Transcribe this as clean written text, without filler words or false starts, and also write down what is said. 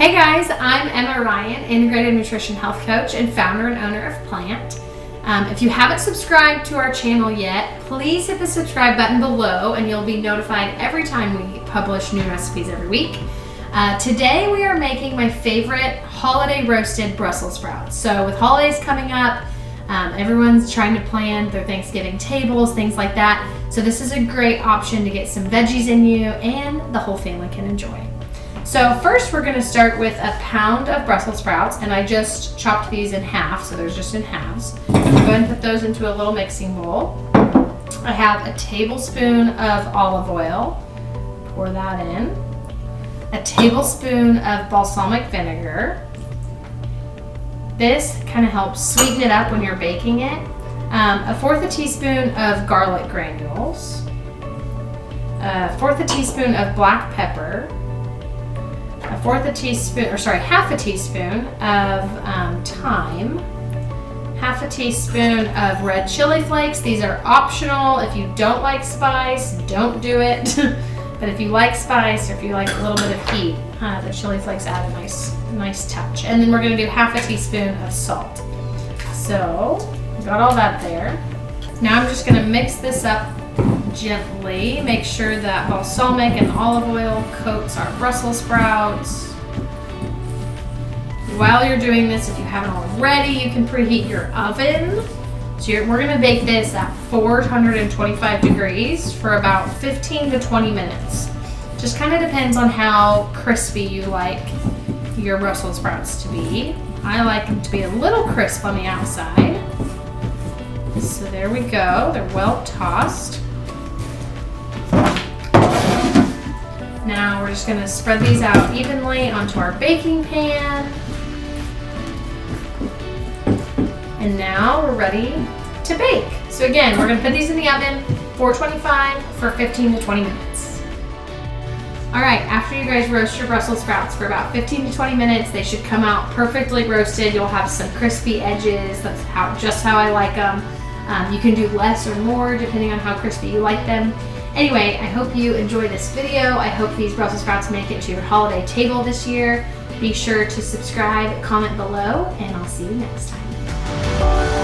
Hey guys, I'm Emma Ryan, Integrative Nutrition Health Coach and founder and owner of Plant. If you haven't subscribed to our channel yet, please hit the subscribe button below and you'll be notified every time we publish new recipes every week. Today we are making my favorite holiday roasted Brussels sprouts. So with holidays coming up, everyone's trying to plan their Thanksgiving tables, things like that. So this is a great option to get some veggies in you and the whole family can enjoy. So first we're going to start with a pound of Brussels sprouts, and I just chopped these in half, so there's just in halves. Go ahead and put those into a little mixing bowl. I have a tablespoon of olive oil. Pour that in. A tablespoon of balsamic vinegar. This kind of helps sweeten it up when you're baking it. A fourth a teaspoon of garlic granules. A fourth a teaspoon of black pepper. Half a teaspoon of thyme, half a teaspoon of red chili flakes. These are optional. If you don't like spice, don't do it. But if you like spice, or if you like a little bit of heat, the chili flakes add a nice touch. And then we're going to do half a teaspoon of salt. So, got all that there. Now I'm just going to mix this up gently. Make sure that balsamic and olive oil coats our Brussels sprouts. While you're doing this, if you haven't already, you can preheat your oven. So we're going to bake this at 425 degrees for about 15 to 20 minutes. Just kind of depends on how crispy you like your Brussels sprouts to be. I like them to be a little crisp on the outside. So there we go. They're well tossed. Now we're just going to spread these out evenly onto our baking pan. And now we're ready to bake. So again, we're going to put these in the oven, 425 for 15 to 20 minutes. All right, after you guys roast your Brussels sprouts for about 15 to 20 minutes, they should come out perfectly roasted. You'll have some crispy edges. That's just how I like them. You can do less or more depending on how crispy you like them. Anyway, I hope you enjoy this video. I hope these Brussels sprouts make it to your holiday table this year. Be sure to subscribe, comment below, and I'll see you next time.